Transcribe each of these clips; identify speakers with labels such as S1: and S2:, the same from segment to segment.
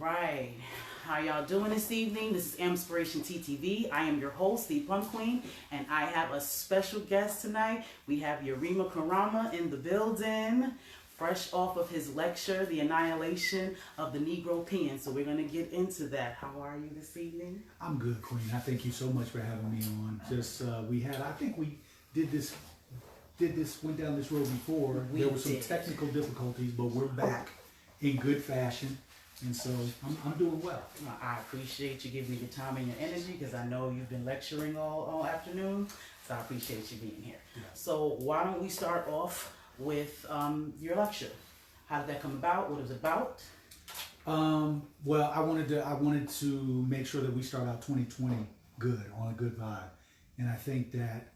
S1: right. How y'all doing this evening? This is AMPspirationTTV. I am your host, the Plum Queen, and I have a special guest tonight. We have Yarima Karama in the building, fresh off of his lecture, The Annihilation of the Negropean. So we're going to get into that. How are you this evening?
S2: I'm good, Queen. I thank you so much for having me on. I think we went down this road before. There were some technical difficulties, but we're back in good fashion. And so I'm doing well.
S1: I appreciate you giving me your time and your energy because I know you've been lecturing all afternoon. So I appreciate you being here. Yeah. So why don't we start off with your lecture? How did that come about? What it was about?
S2: Well, I wanted to make sure that we start out 2020 good, on a good vibe. And I think that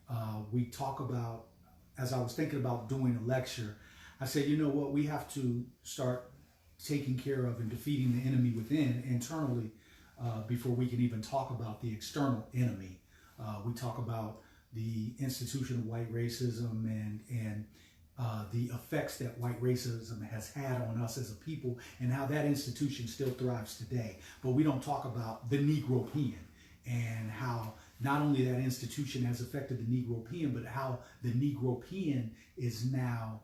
S2: we talk about, as I was thinking about doing a lecture, I said, you know what, we have to start taking care of and defeating the enemy within internally before we can even talk about the external enemy. We talk about the institution of white racism and the effects that white racism has had on us as a people and how that institution still thrives today. But we don't talk about the Negropean and how not only that institution has affected the Negropean, but how the Negropean is now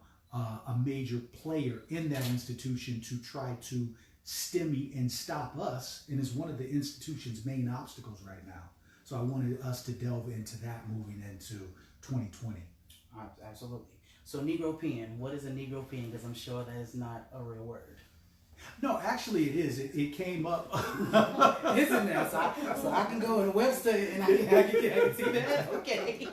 S2: a major player in that institution to try to stymie and stop us, and is one of the institution's main obstacles right now. So I wanted us to delve into that moving into 2020.
S1: Absolutely. So Negropean, what is a Negropean? Because I'm sure that is not a real word.
S2: No, actually it is. It came up.
S1: Isn't that? So I can go in Webster and I can see that? Okay.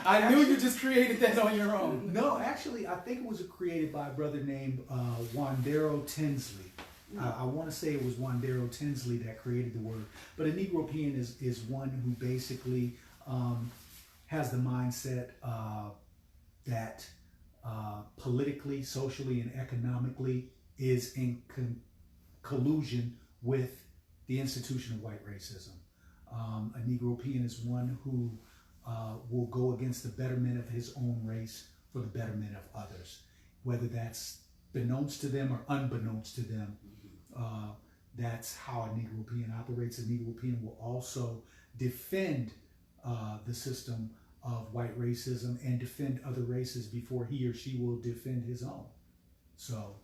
S1: I knew you just created that on your own.
S2: No, actually, I think it was created by a brother named Wandero Tinsley. I want to say it was Wandero Tinsley that created the word. But a Negropean is one who basically has the mindset that politically, socially, and economically is in collusion with the institution of white racism. A Negropean is one who will go against the betterment of his own race for the betterment of others, whether that's beknownst to them or unbeknownst to them. That's how a Negropean operates. A Negropean will also defend the system of white racism and defend other races before he or she will defend his own. So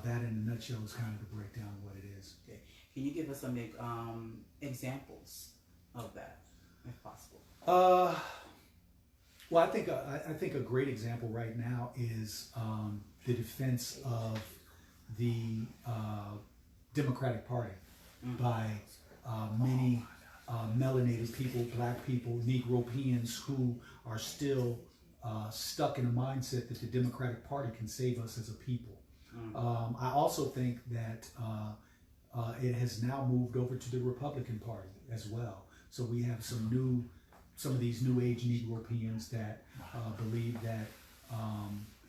S2: that in a nutshell is kind of the breakdown of what it is.
S1: Okay. Can you give us some examples of that, if possible?
S2: Well, I think a great example right now is the defense of the Democratic Party by many melanated people, black people, Negropeans who are still stuck in a mindset that the Democratic Party can save us as a people. I also think that it has now moved over to the Republican Party as well. So we have some of these new age Negropeans that believe that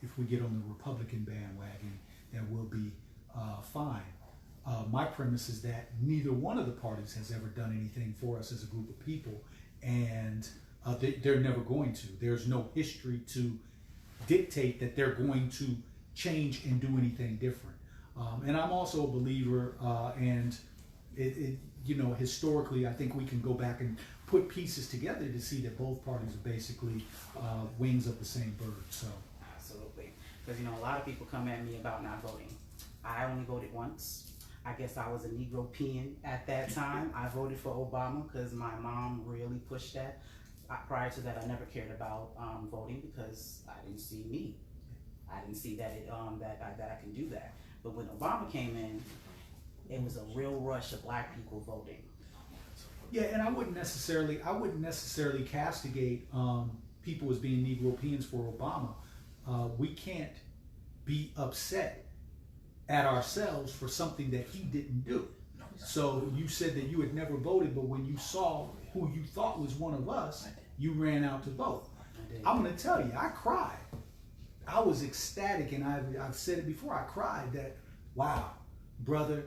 S2: if we get on the Republican bandwagon, that we'll be fine. My premise is that neither one of the parties has ever done anything for us as a group of people, and they're never going to. There's no history to dictate that they're going to change and do anything different. And I'm also a believer, and historically, I think we can go back and put pieces together to see that both parties are basically wings of the same bird. So
S1: absolutely, because a lot of people come at me about not voting. I only voted once. I guess I was a Negropean at that time. I voted for Obama because my mom really pushed that. Prior to that, I never cared about voting because I didn't see me. I didn't see that that I can do that. But when Obama came in, it was a real rush of black people voting.
S2: Yeah, and I wouldn't necessarily castigate people as being Negropeans for Obama. We can't be upset at ourselves for something that he didn't do. So you said that you had never voted, but when you saw who you thought was one of us, you ran out to vote. I'm going to tell you, I cried. I was ecstatic, and I've said it before, I cried that, wow, brother,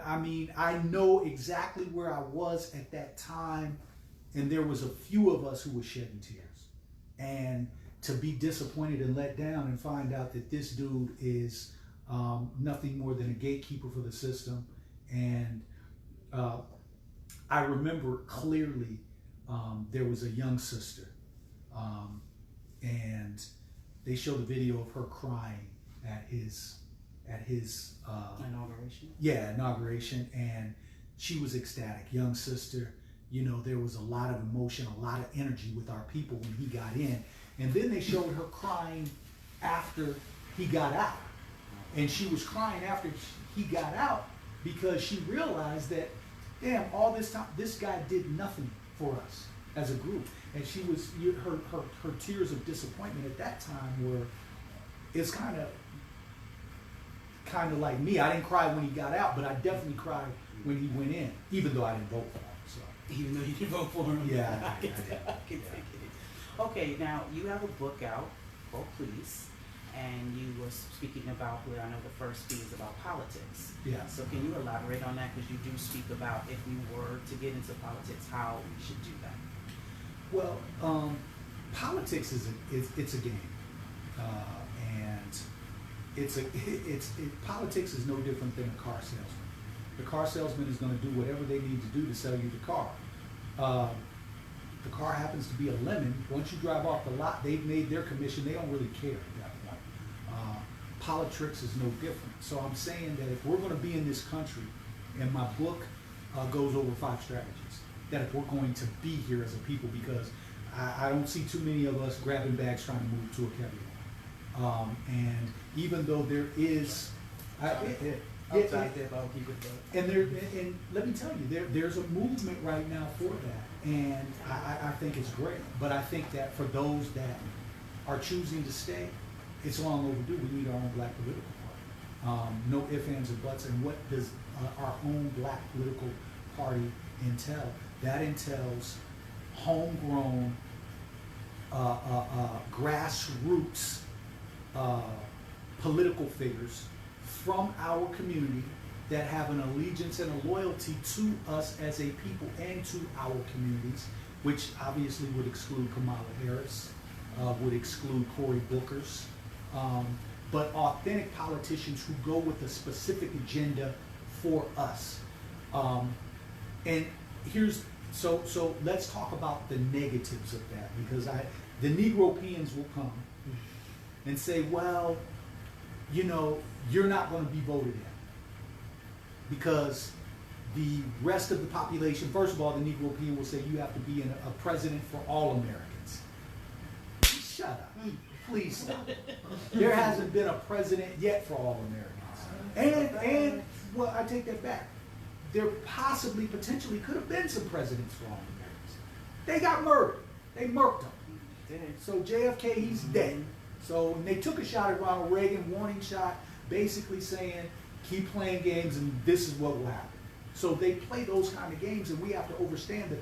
S2: I mean, I know exactly where I was at that time, and there was a few of us who were shedding tears. And to be disappointed and let down and find out that this dude is nothing more than a gatekeeper for the system. And I remember clearly there was a young sister, and they showed a video of her crying at his
S1: inauguration.
S2: Yeah, inauguration, and she was ecstatic. Young sister, you know, there was a lot of emotion, a lot of energy with our people when he got in. And then they showed her crying after he got out. And she was crying after he got out because she realized that, damn, all this time, this guy did nothing for us as a group. And she was, her tears of disappointment at that time were, it's kind of like me. I didn't cry when he got out, but I definitely cried when he went in, even though I didn't vote for him. So.
S1: Even though you didn't vote for him?
S2: Yeah.
S1: I can take it. Okay, now you have a book out called P.L.E.E.S, and you were speaking about, where I know the first P is about politics.
S2: Yeah.
S1: So can you elaborate on that? Because you do speak about, if we were to get into politics, how we should do that.
S2: Well, politics it's a game, and politics is no different than a car salesman. The car salesman is going to do whatever they need to do to sell you the car. The car happens to be a lemon. Once you drive off the lot, they've made their commission. They don't really care at that point. Politics is no different. So I'm saying that if we're going to be in this country, and my book goes over 5 strategies, that if we're going to be here as a people, because I don't see too many of us grabbing bags trying to move to a caveat. And even though there is, and let me tell you, there's a movement right now for that, and I think it's great. But I think that for those that are choosing to stay, it's long overdue. We need our own black political party. No ifs, ands, or buts. And what does our own black political party entail? That entails homegrown, grassroots political figures from our community that have an allegiance and a loyalty to us as a people and to our communities, which obviously would exclude Kamala Harris, would exclude Cory Booker's, but authentic politicians who go with a specific agenda for us. And here's, so let's talk about the negatives of that, because the Negropeans will come and say, well, you know, you're not going to be voted in because the rest of the population, first of all, the Negropean will say you have to be a president for all Americans. Shut up. Please stop. There hasn't been a president yet for all Americans. And well, I take that back. There possibly, potentially could have been some presidents for all Americans. They got murdered. They murked them. So JFK, he's dead. So they took a shot at Ronald Reagan, warning shot, basically saying, keep playing games and this is what will happen. So they play those kind of games, and we have to understand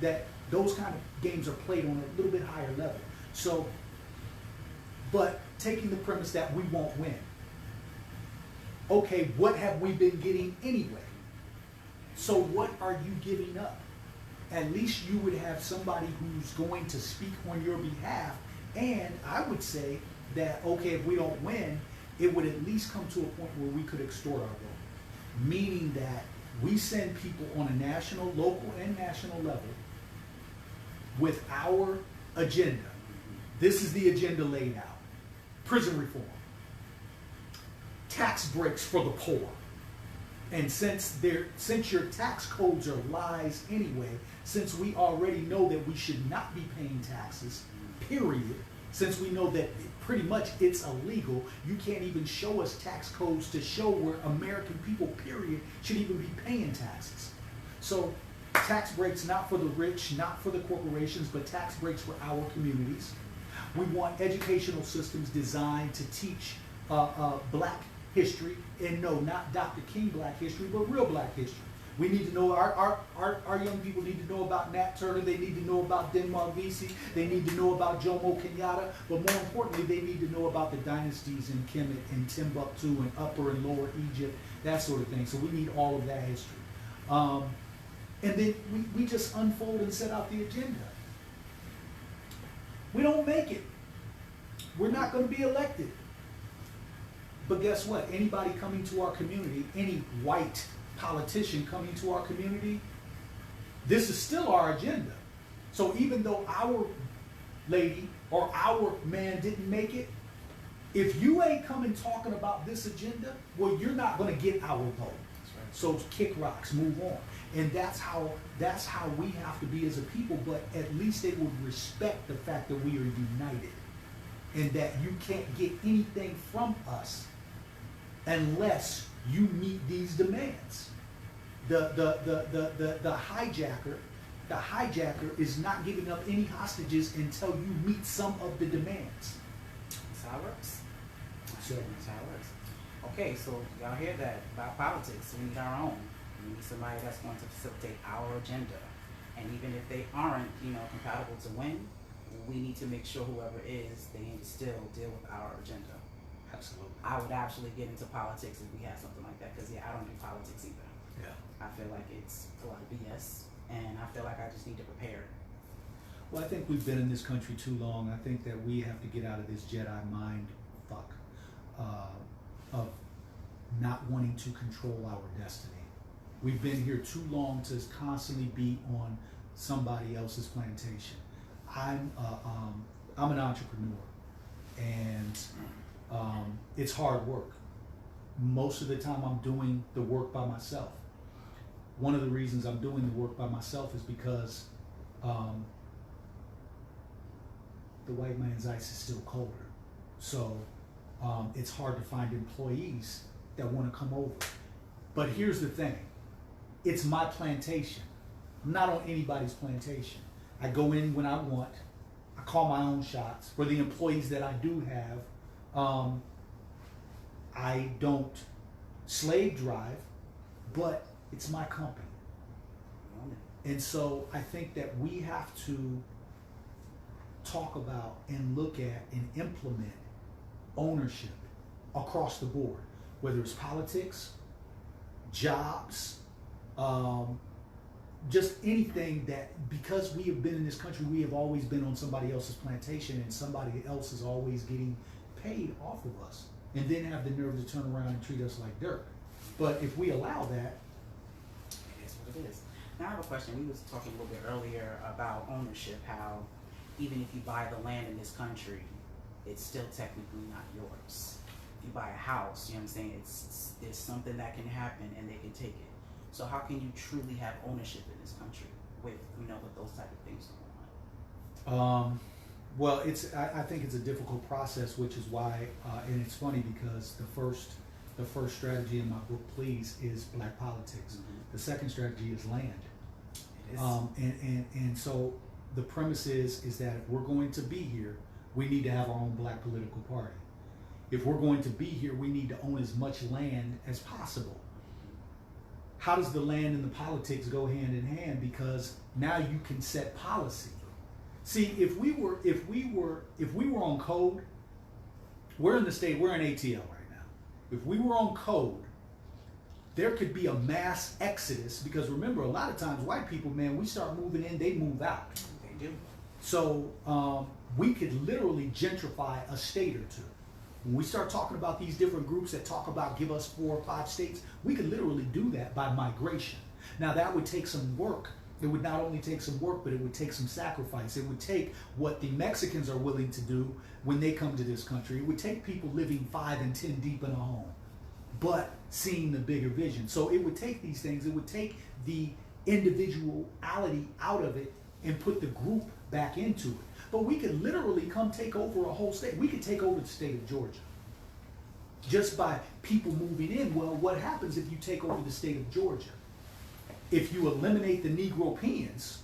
S2: that those kind of games are played on a little bit higher level. So, but taking the premise that we won't win. Okay, what have we been getting anyway? So what are you giving up? At least you would have somebody who's going to speak on your behalf. And I would say that, okay, if we don't win, it would at least come to a point where we could extort our vote. Meaning that we send people on a national, local, and national level with our agenda. This is the agenda laid out. Prison reform. Tax breaks for the poor. And since your tax codes are lies anyway, since we already know that we should not be paying taxes, period, since we know that pretty much it's illegal, you can't even show us tax codes to show where American people, period, should even be paying taxes. So tax breaks not for the rich, not for the corporations, but tax breaks for our communities. We want educational systems designed to teach black history, and no, not Dr. King black history, but real black history. We need to know, our young people need to know about Nat Turner, they need to know about Denmark Vesey, they need to know about Jomo Kenyatta, but more importantly, they need to know about the dynasties in Kemet and Timbuktu and Upper and Lower Egypt, that sort of thing. So we need all of that history. And then we just unfold and set out the agenda. We don't make it. We're not going to be elected. But guess what? Anybody coming to our community, any white politician coming to our community, this is still our agenda. So even though our lady or our man didn't make it, if you ain't coming talking about this agenda, well, you're not going to get our vote.
S1: Right.
S2: So kick rocks, move on. And that's how we have to be as a people, but at least they would respect the fact that we are united and that you can't get anything from us unless you meet these demands. The hijacker is not giving up any hostages until you meet some of the demands.
S1: That's how it works.
S2: So
S1: That's how it works. Okay, so y'all hear that about politics. We need our own. We need somebody that's going to facilitate our agenda. And even if they aren't, compatible to win, we need to make sure whoever is, they need to still deal with our agenda.
S2: absolutely.
S1: I would actually get into politics if we had something like that, because I don't do politics either.
S2: Yeah.
S1: I feel like it's a lot of BS, and I feel like I just need to prepare.
S2: Well, I think we've been in this country too long. I think that we have to get out of this Jedi mind fuck of not wanting to control our destiny. We've been here too long to constantly be on somebody else's plantation. I'm an entrepreneur, and it's hard work. Most of the time I'm doing the work by myself. One of the reasons I'm doing the work by myself is because the white man's ice is still colder. So it's hard to find employees that want to come over. But here's the thing. It's my plantation. I'm not on anybody's plantation. I go in when I want. I call my own shots. For the employees that I do have, I don't slave drive, but it's my company. And so I think that we have to talk about and look at and implement ownership across the board, whether it's politics, jobs, just anything that, because we have been in this country, we have always been on somebody else's plantation, and somebody else is always getting paid off of us, and then have the nerve to turn around and treat us like dirt. But if we allow that,
S1: it is what it is. Now I have a question. We was talking a little bit earlier about ownership, how even if you buy the land in this country, it's still technically not yours. If you buy a house, you know what I'm saying, there's something that can happen and they can take it. So how can you truly have ownership in this country with those type of things going on?
S2: Well, I think it's a difficult process, which is why, and it's funny because the first strategy in my book, P.L.E.E.S, is black politics. Mm-hmm. The second strategy is land.
S1: It is.
S2: And so the premise is that if we're going to be here, we need to have our own black political party. If we're going to be here, we need to own as much land as possible. How does the land and the politics go hand in hand? Because now you can set policy. See, if we were on code, we're in ATL right now. If we were on code, there could be a mass exodus, because remember, a lot of times white people, man, we start moving in, they move out.
S1: They do.
S2: So we could literally gentrify a state or two. When we start talking about these different groups that talk about give us 4 or 5 states, we could literally do that by migration. Now that would take some work. It would not only take some work, but it would take some sacrifice. It would take what the Mexicans are willing to do when they come to this country. It would take people living 5 and 10 deep in a home, but seeing the bigger vision. So it would take these things. It would take the individuality out of it and put the group back into it. But we could literally come take over a whole state. We could take over the state of Georgia just by people moving in. Well, what happens if you take over the state of Georgia? If you eliminate the Negropeans,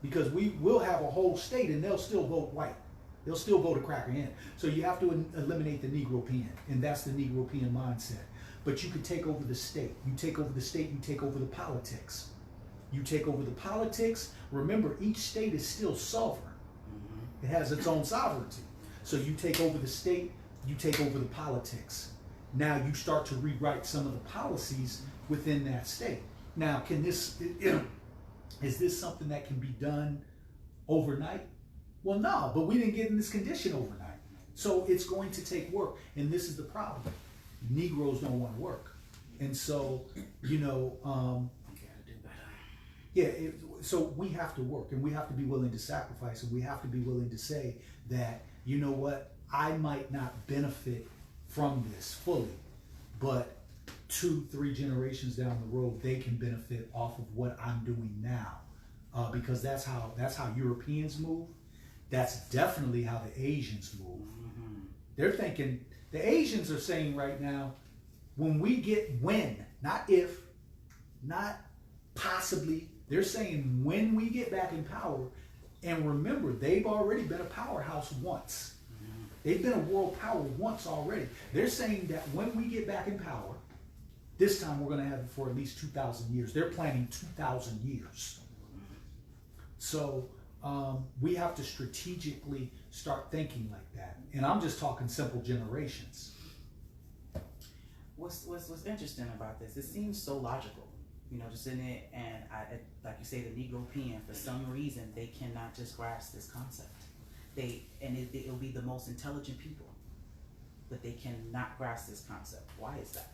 S2: because we will have a whole state and they'll still vote white. They'll still vote a cracker in. So you have to eliminate the Negropean, and that's the Negropean mindset. But you could take over the state. You take over the state, you take over the politics. You take over the politics. Remember, each state is still sovereign. It has its own sovereignty. So you take over the state, you take over the politics. Now you start to rewrite some of the policies within that state. Now, is this something that can be done overnight? Well, no, but we didn't get in this condition overnight. So it's going to take work. And this is the problem. Negroes don't want to work. And so, you know,
S1: Gotta do better.
S2: yeah, so we have to work, and we have to be willing to sacrifice, and we have to be willing to say that, you know what, I might not benefit from this fully, but 2-3 generations down the road, they can benefit off of what I'm doing now, because that's how Europeans move. That's definitely how the Asians move.
S1: Mm-hmm.
S2: They're thinking, the Asians are saying right now, not if, not possibly, they're saying when we get back in power. And remember, they've already been a powerhouse once.
S1: Mm-hmm.
S2: They've been a world power once already. They're saying that when we get back in power, this time we're going to have it for at least 2,000 years. They're planning 2,000 years. So we have to strategically start thinking like that. And I'm just talking simple generations.
S1: What's interesting about this? It seems so logical, you know, just in it, and like you say, the Negropean, for some reason, they cannot just grasp this concept. It'll be the most intelligent people, but they cannot grasp this concept. Why is that?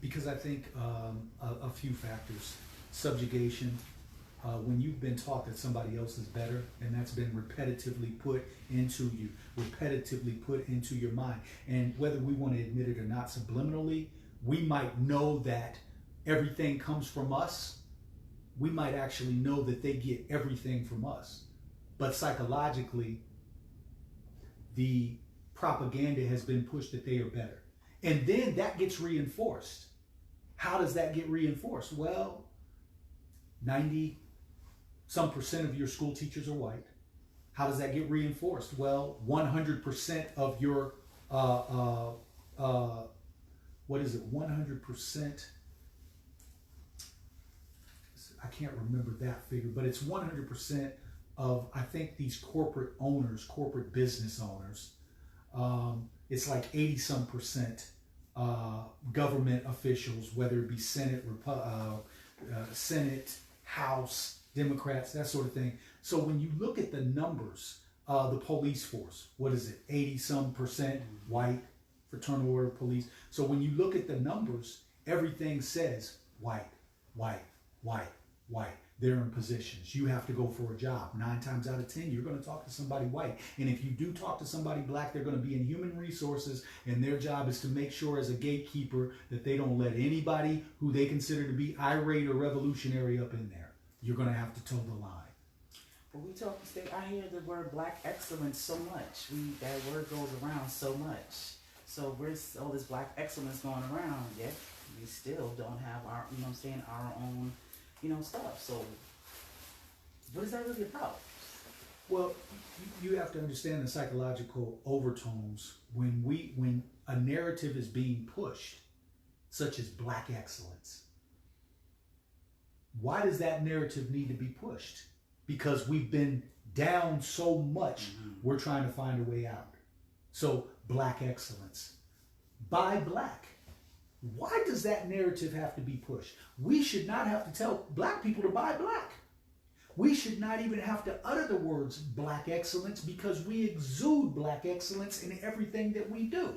S2: Because I think a few factors. Subjugation. When you've been taught that somebody else is better, and that's been repetitively put into you, repetitively put into your mind, and whether we want to admit it or not, subliminally, we might know that everything comes from us. We might actually know that they get everything from us. But psychologically, the propaganda has been pushed that they are better. And then that gets reinforced. How does that get reinforced? Well, 90-some% of your school teachers are white. How does that get reinforced? Well, 100% of your, 100%, I can't remember that figure, but it's 100% of, I think, these corporate owners, corporate business owners. It's like 80-some% government officials, whether it be Senate, Senate, House, Democrats, that sort of thing. So when you look at the numbers, the police force, what is it? 80-some% white, fraternal order police. So when you look at the numbers, everything says white, white, white, white. They're in positions. You have to go for a job. 9 times out of 10, you're going to talk to somebody white. And if you do talk to somebody black, they're going to be in human resources, and their job is to make sure as a gatekeeper that they don't let anybody who they consider to be irate or revolutionary up in there. You're going to have to toe the line.
S1: But I hear the word black excellence so much. That word goes around so much. So where's all this black excellence going around, yet we still don't have our, our own, stuff. So what is that really about?
S2: Well, you have to understand the psychological overtones when a narrative is being pushed, such as black excellence. Why does that narrative need to be pushed? Because we've been down so much, we're trying to find a way out. So black excellence. Buy black. Why does that narrative have to be pushed? We should not have to tell black people to buy black. We should not even have to utter the words black excellence, because we exude black excellence in everything that we do.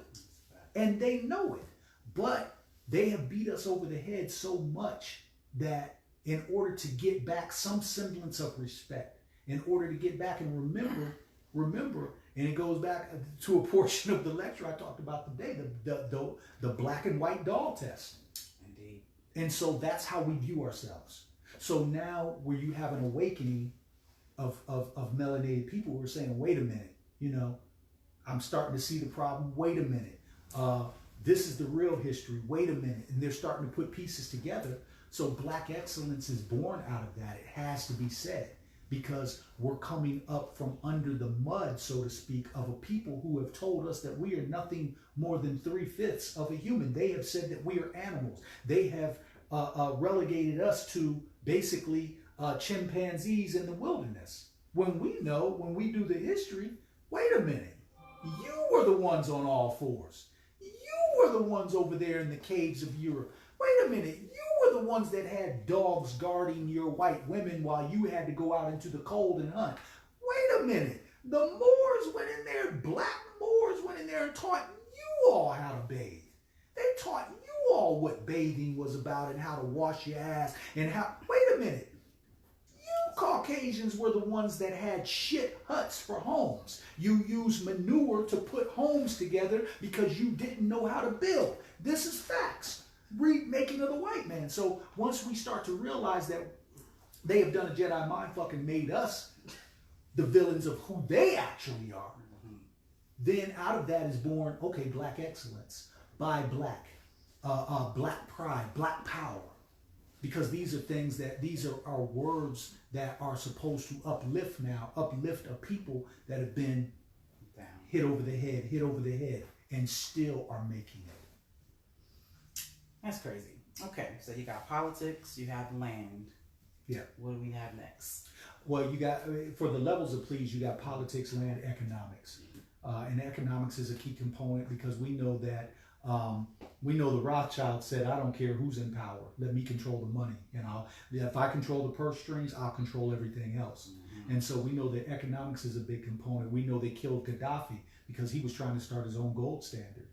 S2: And they know it. But they have beat us over the head so much that in order to get back some semblance of respect, in order to get back and remember, and it goes back to a portion of the lecture I talked about today, the black and white doll test.
S1: Indeed.
S2: And so that's how we view ourselves. So now where you have an awakening of melanated people who are saying, wait a minute, I'm starting to see the problem. Wait a minute. This is the real history. Wait a minute. And they're starting to put pieces together. So black excellence is born out of that. It has to be said, because we're coming up from under the mud, so to speak, of a people who have told us that we are nothing more than 3/5 of a human. They have said that we are animals. They have relegated us to basically chimpanzees in the wilderness. When we know, when we do the history, wait a minute, you were the ones on all fours. You were the ones over there in the caves of Europe. Wait a minute, you were the ones that had dogs guarding your white women while you had to go out into the cold and hunt. Wait a minute, the Moors went in there, black Moors went in there and taught you all how to bathe. They taught you all what bathing was about and how to wash your ass and how, wait a minute. You Caucasians were the ones that had shit huts for homes. You used manure to put homes together because you didn't know how to build. This is facts. Read Making of the White Man. So once we start to realize that they have done a Jedi mind fucking made us the villains of who they actually are, then out of that is born, okay, black excellence, buy black, black pride, black power. Because these are things that, these are our words that are supposed to uplift a people that have been down, hit over the head, and still are making it.
S1: That's crazy. Okay, so you got politics, you have land.
S2: Yeah.
S1: What do we have next?
S2: Well, you got, for the levels of P.L.E.E.S, you got politics, land, economics. And economics is a key component because we know that the Rothschild said, I don't care who's in power. Let me control the money. If I control the purse strings, I'll control everything else. And so we know that economics is a big component. We know they killed Gaddafi because he was trying to start his own gold standard,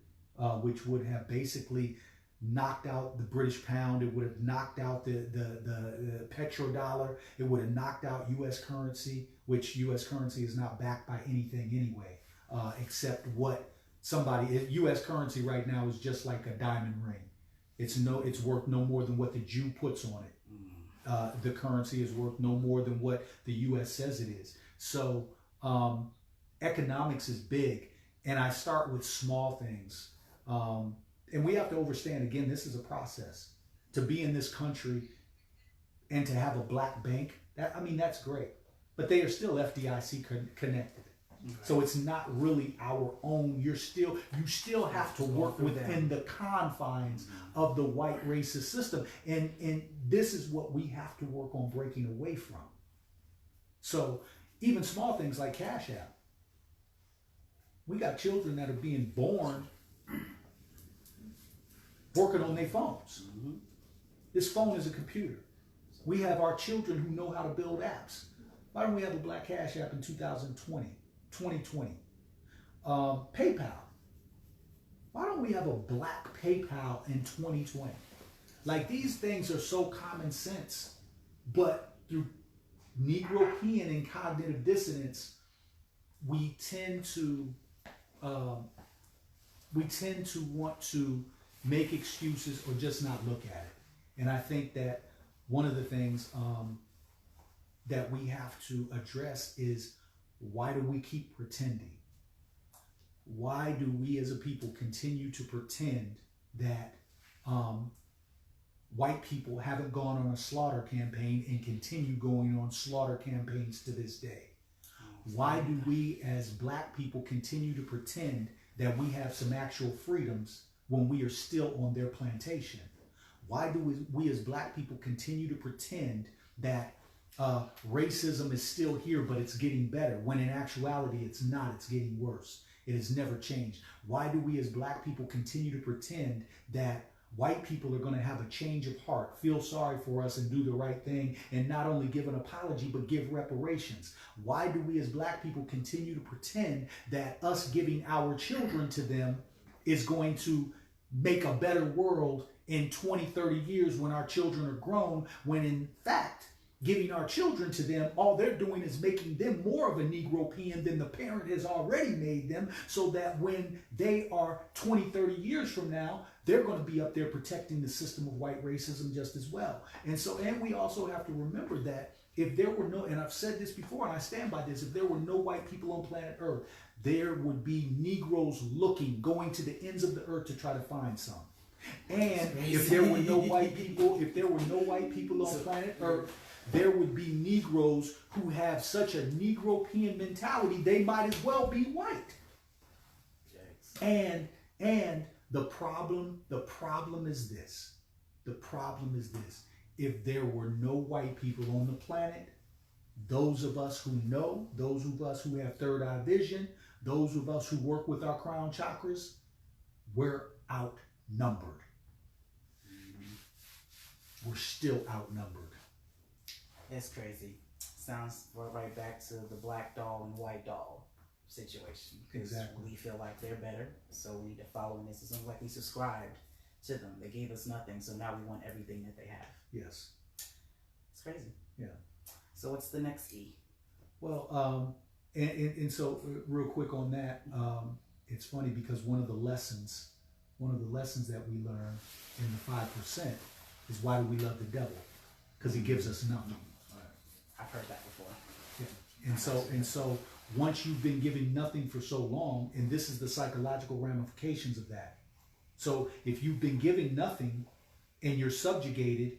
S2: which would have basically knocked out the British pound. It would have knocked out the petrodollar. It would have knocked out U.S. currency, which U.S. currency is not backed by anything anyway, except what U.S. currency right now is just like a diamond ring. It's worth no more than what the Jew puts on it. The currency is worth no more than what the U.S. says it is. So economics is big, and I start with small things. And we have to understand, again, this is a process. To be in this country and to have a black bank, that's great. But they are still FDIC connected. Okay. So it's not really our own. You still have to work within the confines of the white racist system. And this is what we have to work on breaking away from. So even small things like Cash App. We got children that are being born working on their phones. This phone is a computer. We have our children who know how to build apps. Why don't we have a black Cash App in 2020? PayPal. Why don't we have a black PayPal in 2020? Like, these things are so common sense, but through Negropean and cognitive dissonance, we tend to want to make excuses or just not look at it. And I think that one of the things that we have to address is, why do we keep pretending? Why do we as a people continue to pretend that white people haven't gone on a slaughter campaign and continue going on slaughter campaigns to this day? Why do we as black people continue to pretend that we have some actual freedoms when we are still on their plantation? Why do we as black people continue to pretend that racism is still here, but it's getting better, when in actuality it's not, it's getting worse? It has never changed. Why do we as black people continue to pretend that white people are going to have a change of heart, feel sorry for us and do the right thing, and not only give an apology, but give reparations? Why do we as black people continue to pretend that us giving our children to them is going to make a better world in 20, 30 years when our children are grown, when in fact, giving our children to them, all they're doing is making them more of a Negropean than the parent has already made them, so that when they are 20, 30 years from now, they're going to be up there protecting the system of white racism just as well. And we also have to remember that if there were no, and I've said this before and I stand by this, if there were no white people on planet Earth, there would be Negroes going to the ends of the earth to try to find some. And if there were no white people, on planet Earth, there would be Negroes who have such a Negropean mentality, they might as well be white. And the problem is this. The problem is this. If there were no white people on the planet, those of us who know, those of us who have third eye vision, those of us who work with our crown chakras, we're outnumbered. We're still outnumbered.
S1: It's crazy. Sounds right back to the black doll and white doll. situation. Because
S2: Exactly.
S1: we feel like they're better, so we need to follow in this. It's almost like we subscribed to them. They gave us nothing, so now we want everything that they have.
S2: Yes.
S1: It's crazy.
S2: Yeah.
S1: So what's the next E?
S2: Well, and so real quick on that, it's funny because one of the lessons that we learn in the 5% is why do we love the devil? Because he gives us nothing.
S1: I've heard that before.
S2: Yeah. And so once you've been giving nothing for so long, and this is the psychological ramifications of that. So if you've been giving nothing and you're subjugated,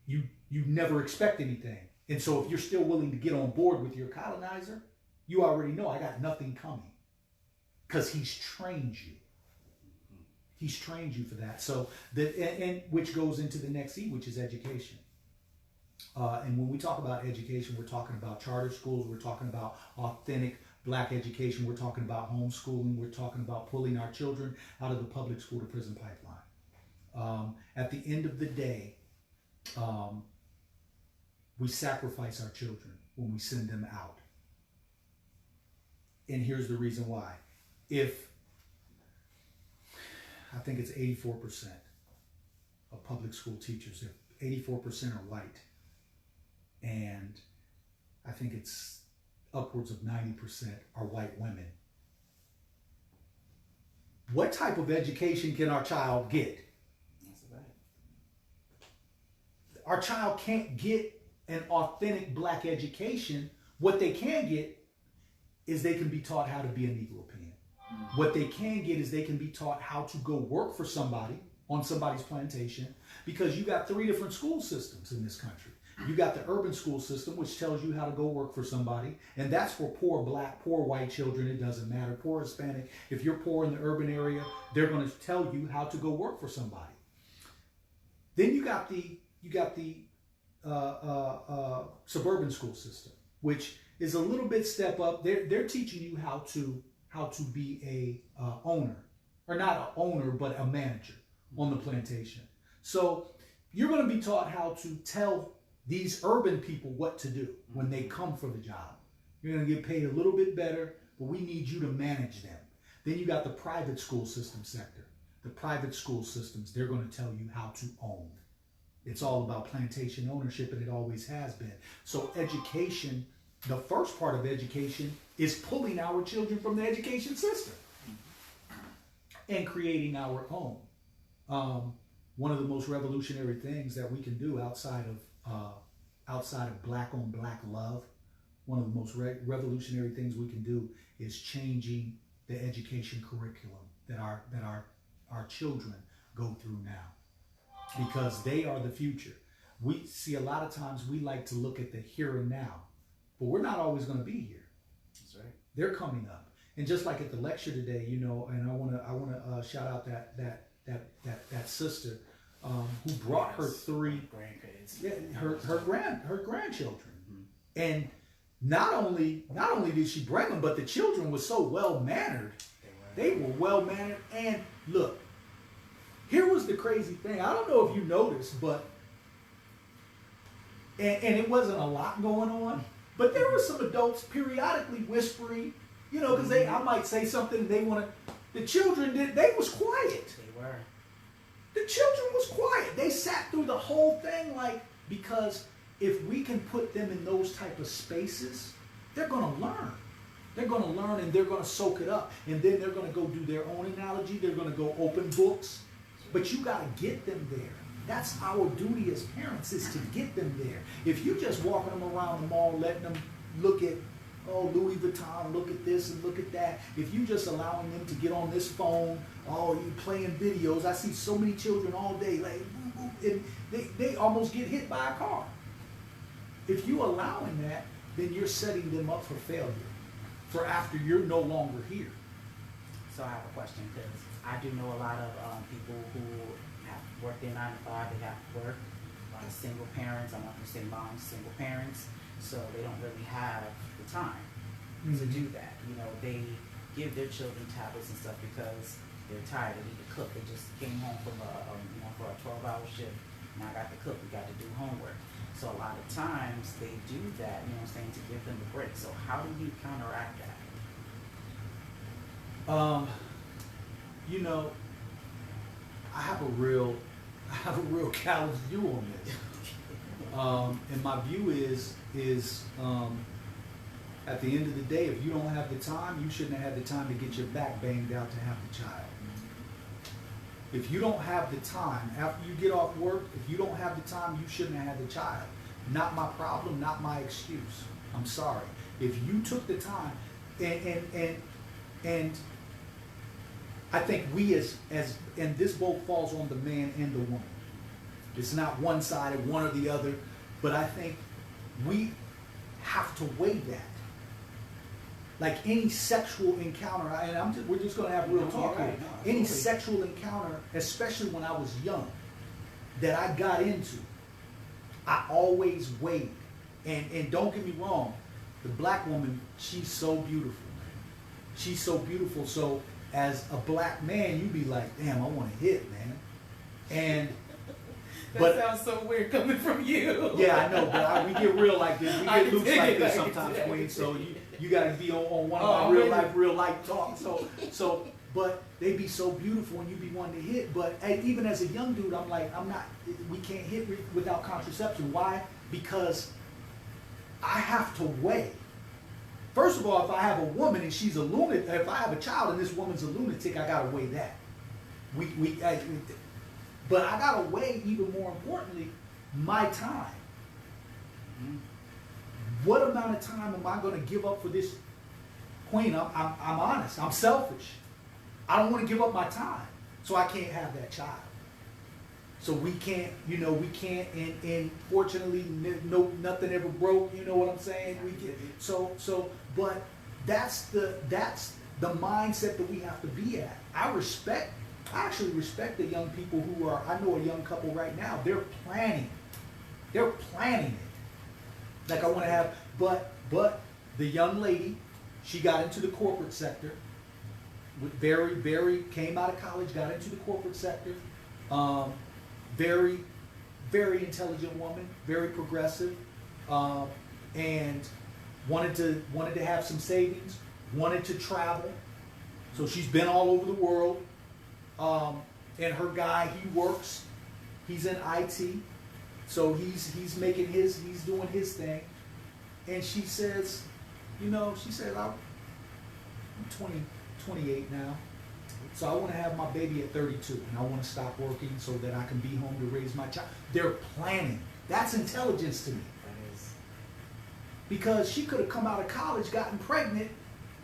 S2: you never expect anything. And so if you're still willing to get on board with your colonizer, you already know I got nothing coming. Because he's trained you. He's trained you for that. So and which goes into the next E, which is education. And when we talk about education, we're talking about charter schools, we're talking about authentic Black education, we're talking about homeschooling, we're talking about pulling our children out of the public school to prison pipeline. At the end of the day, we sacrifice our children when we send them out. And here's the reason why. If I think it's 84% of public school teachers, if 84% are white, and I think it's upwards of 90% are white women. What type of education can our child get?
S1: That's about it.
S2: Our child can't get an authentic Black education. What they can get is they can be taught how to be a Negropean. What they can get is they can be taught how to go work for somebody on somebody's plantation, because you got 3 different school systems in this country. You got the urban school system, which tells you how to go work for somebody, and that's for poor Black, poor white children. It doesn't matter. Poor Hispanic. If you're poor in the urban area, they're going to tell you how to go work for somebody. Then you got the suburban school system, which is a little bit step up. They're teaching you how to be a owner, or not an owner, but a manager on the plantation. So you're going to be taught how to tell these urban people what to do when they come for the job. You're going to get paid a little bit better, but we need you to manage them. Then you got the private school system sector. The private school systems, they're going to tell you how to own. It's all about plantation ownership, and it always has been. So education, the first part of education is pulling our children from the education system and creating our own. One of the most revolutionary things that we can do outside of Black on Black love, one of the most revolutionary things we can do is changing the education curriculum that our children go through now, because they are the future. We see a lot of times we like to look at the here and now, but we're not always going to be here.
S1: That's right.
S2: They're coming up, and just like at the lecture today, and I want to shout out that sister who brought her 3
S1: grandkids.
S2: Yeah, her grandchildren, and not only did she bring them, but the children were so well mannered. They were well mannered, and look, here was the crazy thing. I don't know if you noticed, but and it wasn't a lot going on, but there were some adults periodically whispering, because I might say something and they want to. The children they was quiet.
S1: They were.
S2: The children was quiet. They sat through the whole thing, because if we can put them in those type of spaces, they're going to learn. They're going to learn, and they're going to soak it up. And then they're going to go do their own analogy. They're going to go open books. But you got to get them there. That's our duty as parents, is to get them there. If you just walking them around the mall, letting them look at, Louis Vuitton, look at this and look at that. If you just allowing them to get on this phone, you playing videos. I see so many children all day, and they almost get hit by a car. If you allowing that, then you're setting them up for failure, for after you're no longer here.
S1: So I have a question, because I do know a lot of people who have worked their 9 to 5. They have to work. A lot of single parents. I'm not going to say moms, single parents. So they don't really have the time to do that. They give their children tablets and stuff because they're tired. They need to cook. They just came home from for a 12-hour shift. Now I got to cook. We got to do homework. So a lot of times they do that, to give them a break. So how do you counteract that?
S2: You know, I have a real callous view on this. And my view is at the end of the day, if you don't have the time, you shouldn't have had the time to get your back banged out to have the child. If you don't have the time, after you get off work, if you don't have the time, you shouldn't have had the child. Not my problem, not my excuse. I'm sorry. If you took the time, and I think we as and this both falls on the man and the woman. It's not one-sided, one or the other, but I think we have to weigh that. Like any sexual encounter, and we're just going to have real talk here. Any sexual encounter, especially when I was young, that I got into, I always weighed. And don't get me wrong, the black woman, she's so beautiful. She's so beautiful. So as a black man, you be like, damn, I want to hit, man. And
S1: that sounds so weird coming from you.
S2: Yeah, I know, but we get real like this. We get loose like this sometimes, Queen. So you got to be on one of my real life talk. So, but they be so beautiful and you be wanting to hit. But even as a young dude, I'm like, we can't hit without contraception. Why? Because I have to weigh. First of all, if I have a woman and she's a lunatic, if I have a child and this woman's a lunatic, I gotta weigh that. But I gotta weigh, even more importantly, my time. Mm-hmm. What amount of time am I gonna give up for this queen? I'm honest. I'm selfish. I don't want to give up my time, so I can't have that child. So we can't, and fortunately, nothing ever broke. You know what I'm saying? But that's the mindset that we have to be at. I actually respect the young people who are. I know a young couple right now. They're planning it. Like I want to have, but the young lady, she got into the corporate sector. Very came out of college, got into the corporate sector. Very, very intelligent woman, very progressive, and wanted to have some savings, wanted to travel. So she's been all over the world. And her guy, he works, he's in IT, so he's doing his thing. And she says, I'm 28 now. So I want to have my baby at 32, and I want to stop working so that I can be home to raise my child. They're planning. That's intelligence to me.
S1: That is.
S2: Because she could have come out of college, gotten pregnant,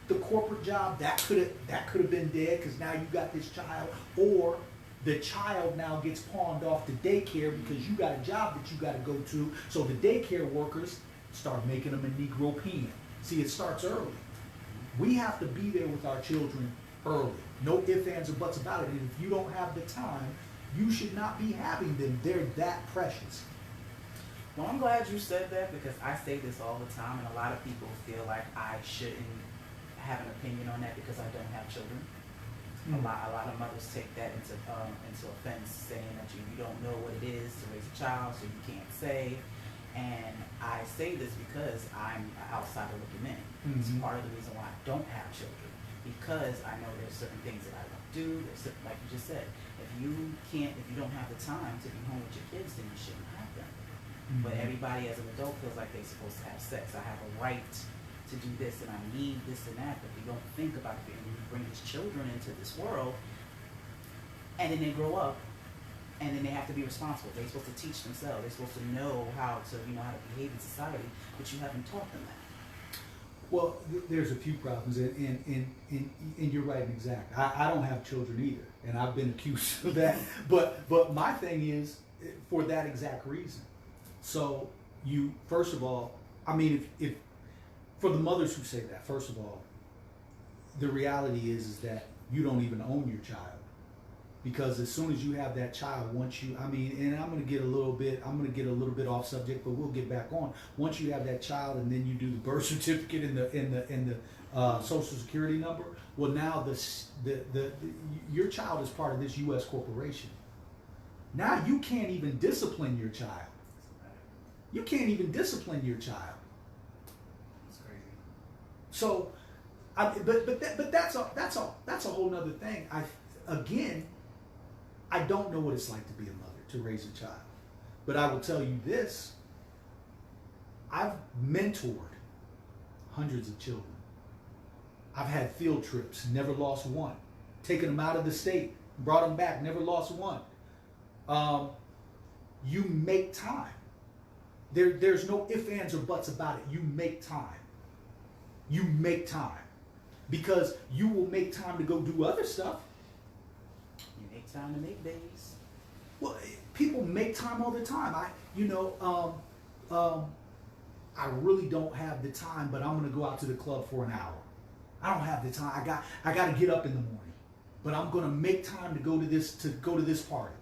S2: the corporate job, that could have been dead because now you got this child, or the child now gets pawned off to daycare because you got a job that you got to go to. So the daycare workers start making them a Negropean. See, it starts early. We have to be there with our children early. No ifs, ands, or buts about it. And if you don't have the time, you should not be having them. They're that precious.
S1: Well, I'm glad you said that because I say this all the time, and a lot of people feel like I shouldn't have an opinion on that because I don't have children. Mm-hmm. A lot of mothers take that into offense, saying that you don't know what it is to raise a child, so you can't say. And I say this because I'm an outsider looking in. Mm-hmm. It's part of the reason why I don't have children, because I know there's certain things that I want to do. There's certain, like you just said, if you don't have the time to be home with your kids, then you shouldn't have them. Mm-hmm. But everybody as an adult feels like they're supposed to have sex. I have a right to do this, and I need this and that. But we don't think about it. And we bring these children into this world, and then they grow up, and then they have to be responsible. They're supposed to teach themselves. They're supposed to know how to behave in society, but you haven't taught them that.
S2: Well, there's a few problems, and you're right and exact. I don't have children either, and I've been accused of that. But my thing is for that exact reason. So you, first of all, if for the mothers who say that, first of all, the reality is that you don't even own your child. Because as soon as you have that child, and I'm going to get a little bit off subject, but we'll get back on. Once you have that child, and then you do the birth certificate and the social security number, well, now your child is part of this U.S. corporation. Now you can't even discipline your child. That's crazy. So But that's a whole nother thing. I don't know what it's like to be a mother, to raise a child, but I will tell you this: I've mentored hundreds of children. I've had field trips, never lost one. Taken them out of the state, brought them back, never lost one. You make time. There's no ifs, ands, or buts about it. You make time. You make time. Because you will make time to go do other stuff.
S1: You make time to make babies.
S2: Well, people make time all the time. I really don't have the time, but I'm gonna go out to the club for an hour. I don't have the time. I got to get up in the morning, but I'm gonna make time to go to this party.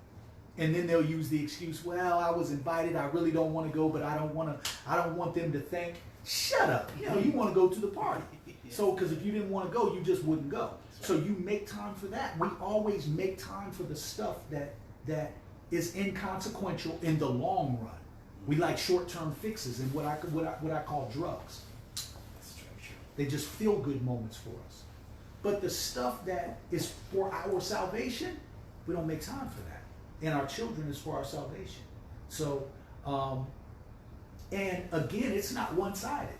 S2: And then they'll use the excuse, well, I was invited. I really don't want to go, but I don't want them to think. Shut up. You want to go to the party. So, because if you didn't want to go, you just wouldn't go. So you make time for that. We always make time for the stuff that is inconsequential in the long run. We like short-term fixes and what I call drugs. They just feel good moments for us. But the stuff that is for our salvation, we don't make time for that. And our children is for our salvation. So, and again, it's not one-sided.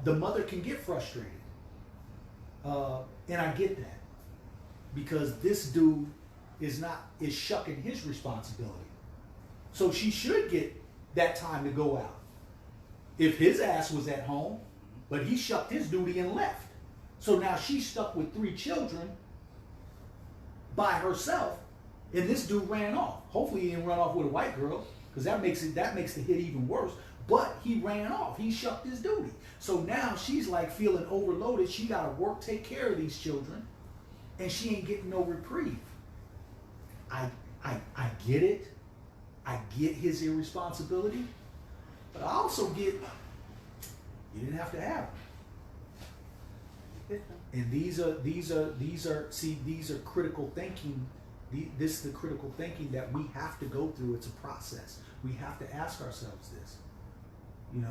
S2: The mother can get frustrated. And I get that. Because this dude is shucking his responsibility. So she should get that time to go out. If his ass was at home, but he shucked his duty and left. So now she's stuck with 3 children by herself, and this dude ran off. Hopefully he didn't run off with a white girl, because that makes the hit even worse. But he ran off. He shucked his duty. So now she's like feeling overloaded. She got to work, take care of these children, and she ain't getting no reprieve. I get it. I get his irresponsibility, but I also get you didn't have to have them. And these are critical thinking. This is the critical thinking that we have to go through. It's a process. We have to ask ourselves this, I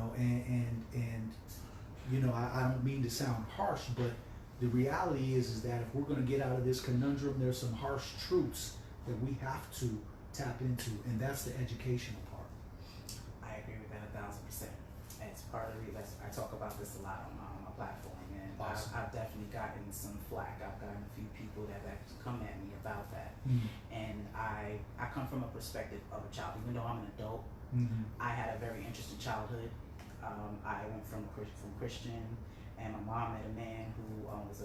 S2: don't mean to sound harsh, but the reality is that if we're going to get out of this conundrum, there's some harsh truths that we have to tap into, and that's the educational part.
S1: I agree with that 1,000%. And it's part of the reason I talk about this a lot on my platform, and
S2: Awesome.
S1: I've definitely gotten some flack. I've gotten a few people that have actually come at me about that. And I come from a perspective of a child. Even though I'm an adult, I had a very interesting childhood. I went from Christian, and my mom met a man who was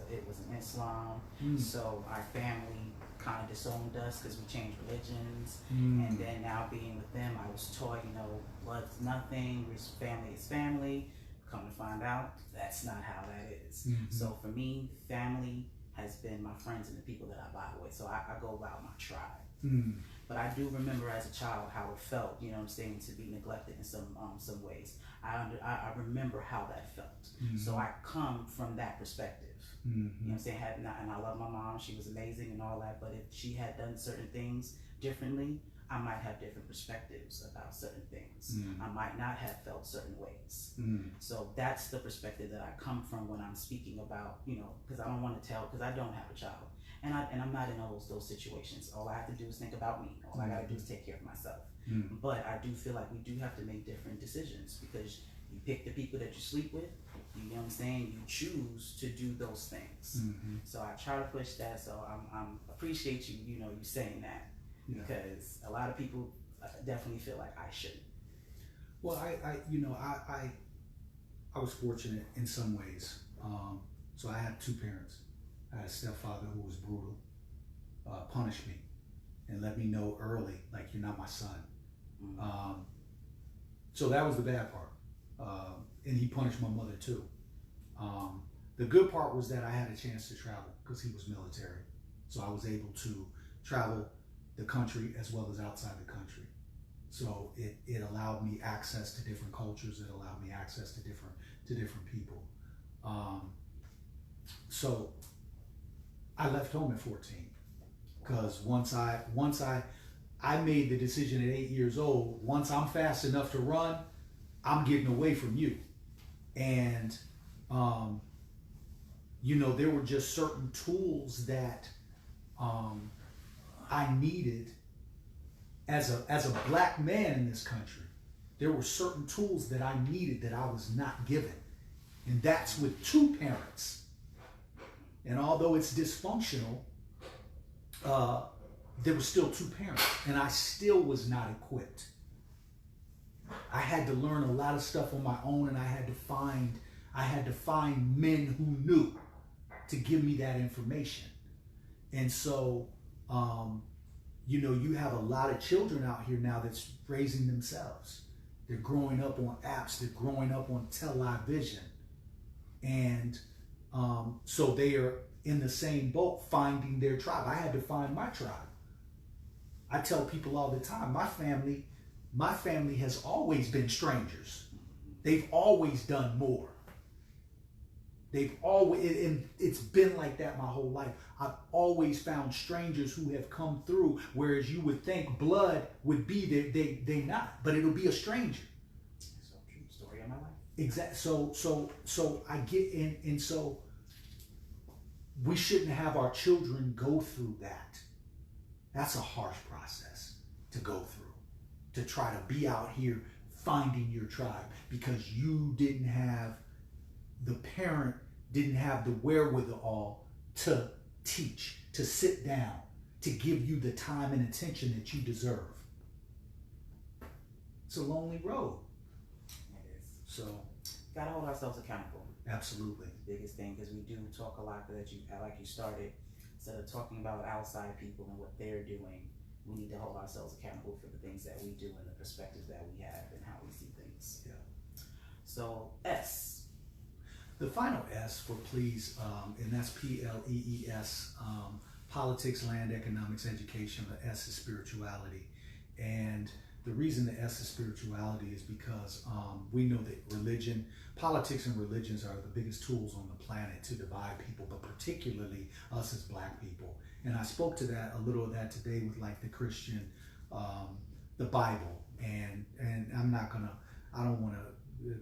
S1: in Islam. So our family kind of disowned us because we changed religions. And then now being with them, I was taught, blood's nothing, family is family. Come to find out, that's not how that is. So for me, family has been my friends and the people that I vibe with. So I go about my tribe. But I do remember as a child how it felt, to be neglected in some ways. I remember how that felt. So I come from that perspective. And I love my mom. She was amazing and all that. But if she had done certain things differently, I might have different perspectives about certain things. I might not have felt certain ways. So that's the perspective that I come from when I'm speaking about, because I don't want to tell, because I don't have a child. And I'm not in those situations. All I have to do is think about me. All I got to do is take care of myself. But I do feel like we do have to make different decisions, because you pick the people that you sleep with, you choose to do those things. So I try to push that. So I'm appreciate you, you saying that. Because a lot of people definitely feel like I shouldn't.
S2: Well, I was fortunate in some ways. So I had 2 parents. I had a stepfather who was brutal, punished me, and let me know early, like, you're not my son. So that was the bad part. And he punished my mother too. The good part was that I had a chance to travel because he was military. So I was able to travel the country as well as outside the country. So it allowed me access to different cultures. It allowed me access to different people. So I left home at 14 because once I made the decision at 8 years old, once I'm fast enough to run, I'm getting away from you. And there were just certain tools that I needed as a black man in this country. There were certain tools that I needed that I was not given. And that's with two parents. And although it's dysfunctional, there were still two parents, and I still was not equipped. I had to learn a lot of stuff on my own, and I had to find men who knew to give me that information. And so, you have a lot of children out here now that's raising themselves. They're growing up on apps. They're growing up on television. And so they are in the same boat, finding their tribe. I had to find my tribe. I tell people all the time, my family has always been strangers. They've always done more. And it's been like that my whole life. I've always found strangers who have come through, whereas you would think blood would be there. They not, but it'll be a stranger.
S1: So true story of my life.
S2: Exactly. So I get in, and so we shouldn't have our children go through that. That's a harsh process to go through, to try to be out here finding your tribe because the parent didn't have the wherewithal to teach, to sit down, to give you the time and attention that you deserve. It's a lonely road.
S1: It is.
S2: So,
S1: gotta hold ourselves accountable.
S2: Absolutely.
S1: The biggest thing, because we do talk a lot that you started, instead of talking about outside people and what they're doing, we need to hold ourselves accountable for the things that we do and the perspectives that we have and how we see things.
S2: Yeah.
S1: So S.
S2: The final S for please, and that's P.L.E.E.S. Politics, land, economics, education. The S is spirituality. And the reason the S is spirituality is because we know that politics and religions are the biggest tools on the planet to divide people, but particularly us as black people. And I spoke to that, a little of that today with like the Christian, the Bible. And I don't want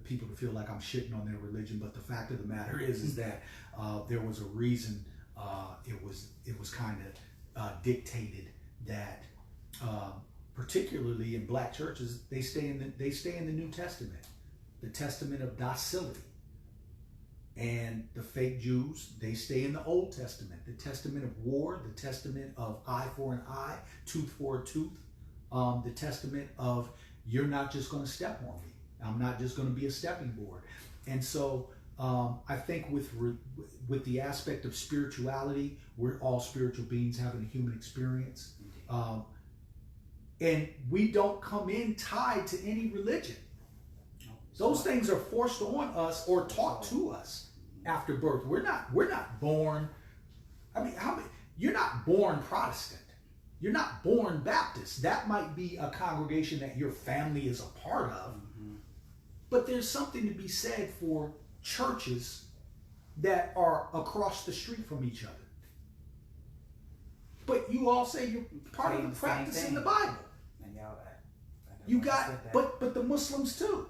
S2: people to feel like I'm shitting on their religion, but the fact of the matter is that there was a reason it was kind of dictated that particularly in black churches, they stay in the New Testament, the testament of docility. And the fake Jews, they stay in the Old Testament, the testament of war, the testament of eye for an eye, tooth for a tooth, the testament of you're not just going to step on me. I'm not just going to be a stepping board. And so I think with the aspect of spirituality, we're all spiritual beings having a human experience. And we don't come in tied to any religion. Those things are forced on us or taught to us after birth. We're not born. You're not born Protestant. You're not born Baptist. That might be a congregation that your family is a part of. But there's something to be said for churches that are across the street from each other. But you all say you're part of the practice in the Bible.
S1: And y'all,
S2: you got, but the Muslims too.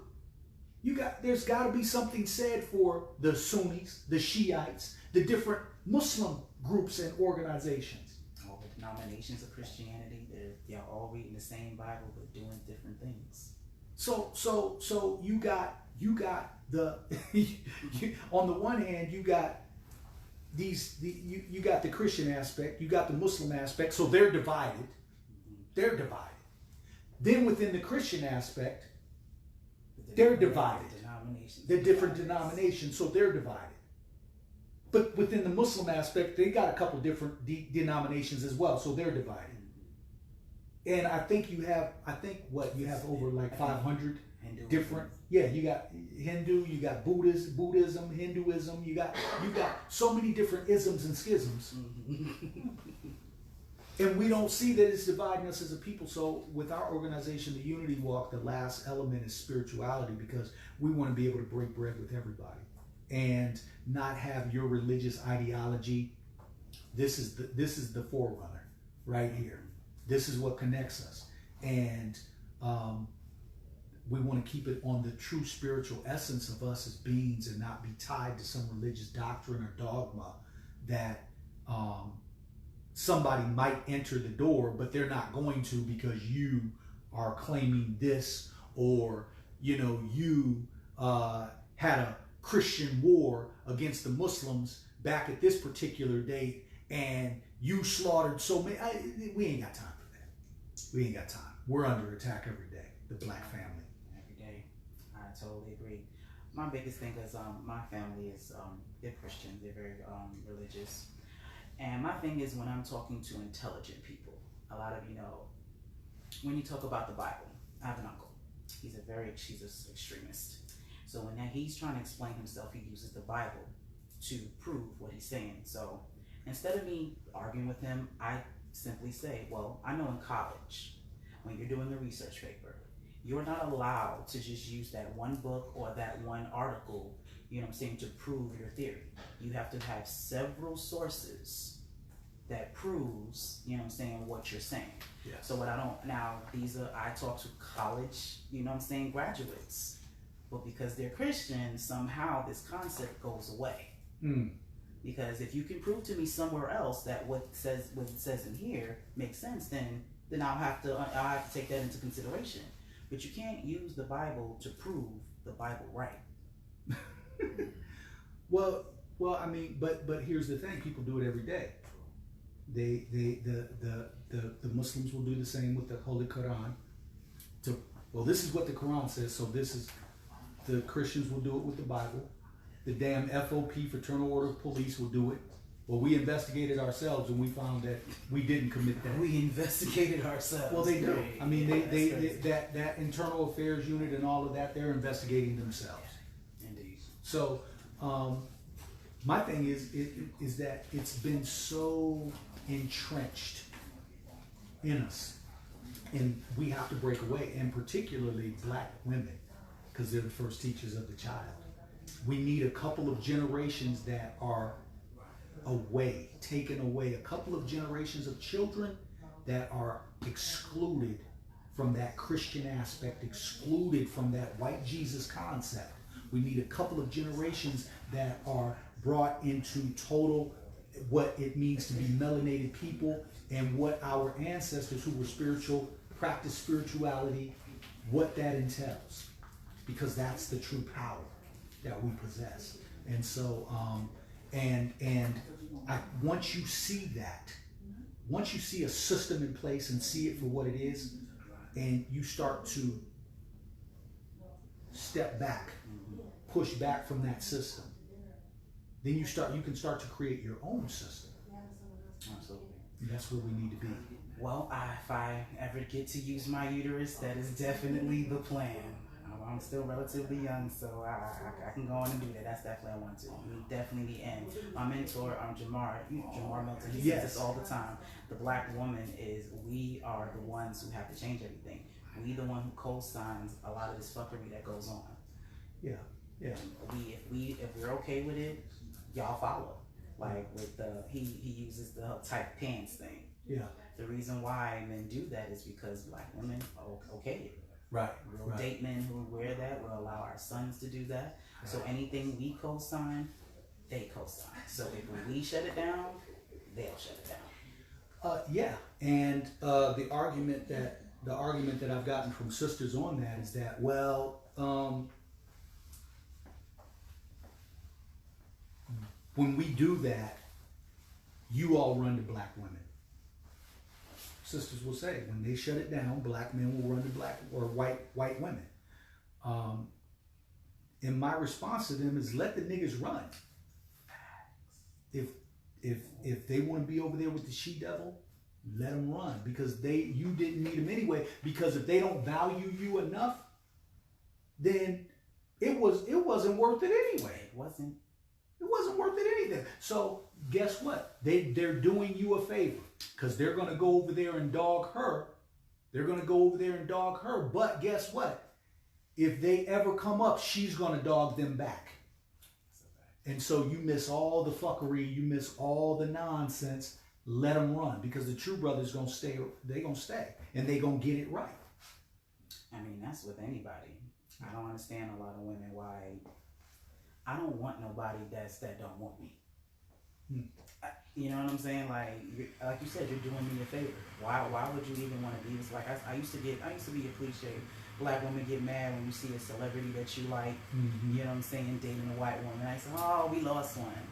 S2: There's got to be something said for the Sunnis, the Shiites, the different Muslim groups and organizations.
S1: All the denominations of Christianity, they're all reading the same Bible but doing different things.
S2: So you got the on the one hand you got you got the Christian aspect, you got the Muslim aspect, so they're divided. They're divided. Then within the Christian aspect, they're divided. The different denominations, so they're divided. But within the Muslim aspect, they got a couple different denominations as well, so they're divided. And I think you have over like 500 different. Yeah, you got Hindu, you got Buddhism, Hinduism. You got so many different isms and schisms. And we don't see that it's dividing us as a people. So with our organization, the Unity Walk, the last element is spirituality, because we want to be able to break bread with everybody and not have your religious ideology. This is the forerunner right here. This is what connects us. And we want to keep it on the true spiritual essence of us as beings and not be tied to some religious doctrine or dogma that somebody might enter the door, but they're not going to because you are claiming this, or you had a Christian war against the Muslims back at this particular date and you slaughtered so many. We ain't got time for that. We ain't got time. We're under attack every day, the black family.
S1: Every day. I totally agree. My biggest thing is my family is they're Christian. They're very religious. And my thing is, when I'm talking to intelligent people, a lot of you know, when you talk about the Bible, I have an uncle. He's an extremist. So when he's trying to explain himself, he uses the Bible to prove what he's saying. So instead of me arguing with him, I simply say, well, I know in college, when you're doing a research paper, you're not allowed to just use that one book or that one article, to prove your theory. You have to have several sources that proves, what you're saying.
S2: Yeah.
S1: So what I talk to college, graduates. But because they're Christian, somehow this concept goes away. Because if you can prove to me somewhere else that what it says in here makes sense, then I'll have to take that into consideration. But you can't use the Bible to prove the Bible right.
S2: Well, I mean, but here's the thing: people do it every day. The Muslims will do the same with the Holy Quran. This is what the Quran says, so this is. The Christians will do it with the Bible. The damn FOP, Fraternal Order of Police, will do it. Well, we investigated ourselves and we found that we didn't commit that.
S1: We investigated ourselves.
S2: Well, they do. I mean, that internal affairs unit and all of that, they're investigating themselves.
S1: Indeed.
S2: So, my thing is that it's been so entrenched in us, and we have to break away, and particularly black women, because they're the first teachers of the child. We need a couple of generations that are taken away, a couple of generations of children that are excluded from that Christian aspect, excluded from that white Jesus concept. We need a couple of generations that are brought into total what it means to be melanated people, and what our ancestors who were spiritual, practiced spirituality, what that entails. Because that's the true power that we possess. And so, once you see that, once you see a system in place and see it for what it is, and you start to step back, push back from that system, then you can start to create your own system.
S1: Absolutely.
S2: And that's where we need to be.
S1: Well, if I ever get to use my uterus, that is definitely the plan. I'm still relatively young, so I can go on and do that. That's definitely I want to. Definitely the end. My mentor, Jamar Milton, he says this all the time. The black woman we are the ones who have to change everything. We the one who co-signs a lot of this fuckery that goes on.
S2: Yeah.
S1: If we're okay with it, y'all follow. Like with he uses the tight pants thing.
S2: Yeah.
S1: The reason why men do that is because black women okay it.
S2: Right.
S1: We'll date men who wear that. We'll allow our sons to do that. Right. So anything we co-sign, they co-sign. So if we shut it down, they'll shut it down.
S2: Yeah, and the argument that I've gotten from sisters on that is that, when we do that, you all run to black women. Sisters will say, when they shut it down, black men will run to black or white women. And my response to them is, let the niggas run. If they want to be over there with the she-devil, let them run, because you didn't need them anyway. Because if they don't value you enough, then it wasn't worth it anyway.
S1: It wasn't
S2: worth it anything. So guess what? They're doing you a favor, because they're going to go over there and dog her. But guess what? If they ever come up, she's going to dog them back. And so you miss all the fuckery, you miss all the nonsense. Let them run, because the true brothers going to stay. They're going to stay, and they're going to get it right.
S1: I mean, that's with anybody. I don't understand a lot of women why I don't want nobody that don't want me. You know what I'm saying? Like you said, you're doing me a favor. Why would you even want to be this? Like I used to be a cliche. Black women get mad when you see a celebrity that you like. You know what I'm saying? Dating a white woman. I say, oh, we lost one.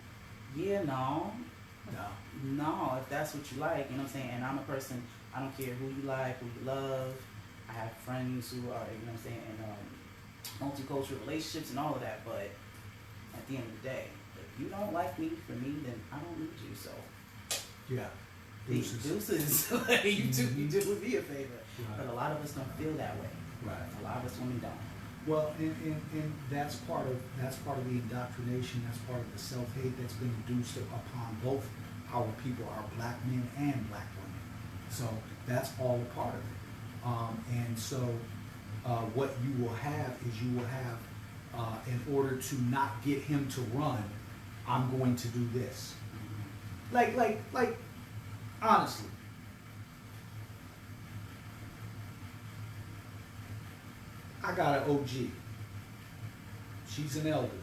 S1: Yeah, no. If that's what you like, you know what I'm saying? And I'm a person, I don't care who you like, who you love. I have friends who are, you know what I'm saying, in multicultural relationships and all of that, but at the end of the day, if you don't like me for me, then I don't need you, so.
S2: Yeah.
S1: Deuces. Like, you do me a favor.
S2: Right.
S1: But a lot of us don't feel that way.
S2: Right.
S1: A lot of us women don't.
S2: Well, and that's part of the indoctrination. That's part of the self-hate that's been induced upon both our people, our black men and black women. So that's all a part of it. And so what you will have is in order to not get him to run, I'm going to do this. Like honestly. I got an OG. She's an elder.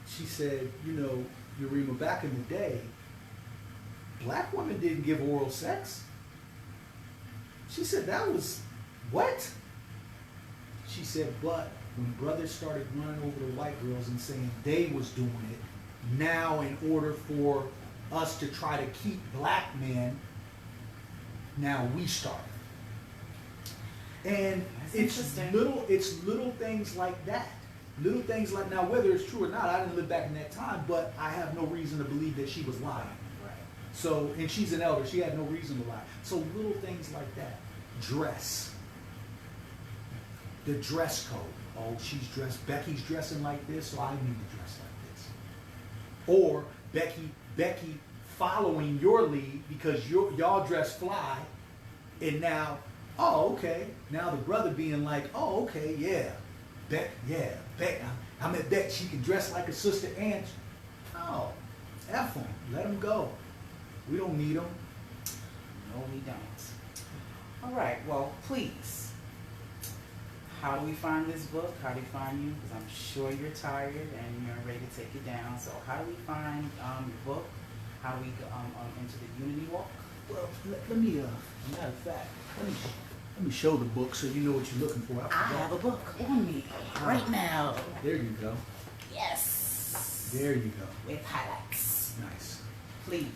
S2: She said, you know, Yarima, back in the day, black women didn't give oral sex. She said, that was, what? She said, but when brothers started running over the white girls and saying they was doing it, now in order for us to try to keep black men, now we started. And it's little things like that. Little things like, now whether it's true or not, I didn't live back in that time, but I have no reason to believe that she was lying.
S1: Right.
S2: So, and she's an elder, she had no reason to lie. So little things like that. Dress. The dress code. Oh, Becky's dressing like this, so I need to dress like this. Or Becky following your lead because y'all dress fly, and now, oh, okay. Now the brother being like, oh, okay, yeah. Beck, I met Beck, she can dress like a sister Aunt. Oh, F them. Let them go. We don't need them.
S1: No, we don't. All right, well, please. How do we find this book? How do we find you? Because I'm sure you're tired and you're ready to take it down. So how do we find your book? How do we go into the Unity Walk?
S2: Well, let me, matter of fact, let me show the book so you know what you're looking for.
S1: I have a book on me right now.
S2: There you go.
S1: Yes.
S2: There you go.
S1: With highlights.
S2: Nice.
S1: Please.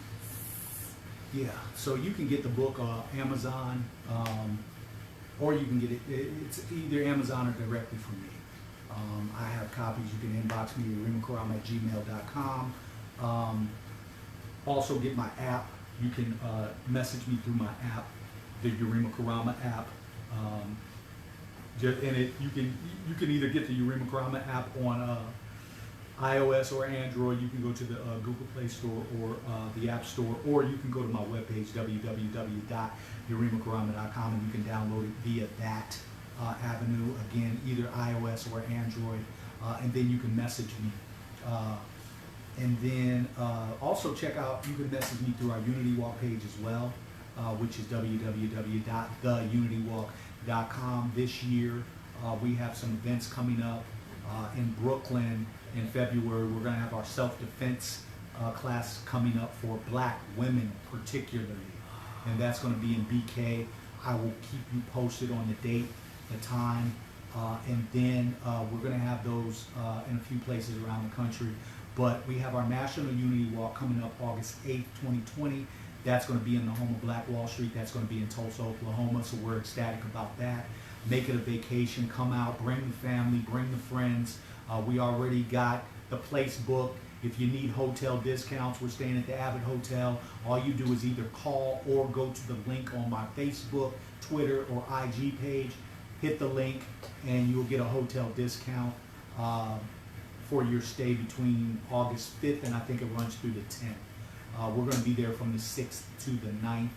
S2: Yeah, so you can get the book on Amazon, or you can get it, it's either Amazon or directly from me. I have copies. You can inbox me at yarimakarama@gmail.com. Also get my app. You can message me through my app, the Yarima Karama app. You can either get the Yarima Karama app on iOS or Android. You can go to the Google Play Store or the App Store, or you can go to my webpage, www.yarimakarama.com, and you can download it via that avenue. Again, either iOS or Android, and then you can message me. And then also check out, you can message me through our Unity Walk page as well, which is www.theunitywalk.com. This year, we have some events coming up in Brooklyn. In February, we're going to have our self-defense class coming up for black women particularly. And that's going to be in BK. I will keep you posted on the date, the time, and then we're going to have those in a few places around the country. But we have our National Unity Walk coming up August 8th, 2020. That's going to be in the home of Black Wall Street. That's going to be in Tulsa, Oklahoma. So we're ecstatic about that. Make it a vacation. Come out, bring the family, bring the friends. We already got the place booked. If you need hotel discounts, we're staying at the Abbott Hotel. All you do is either call or go to the link on my Facebook, Twitter, or IG page. Hit the link and you'll get a hotel discount for your stay between August 5th and I think it runs through the 10th. We're going to be there from the 6th to the 9th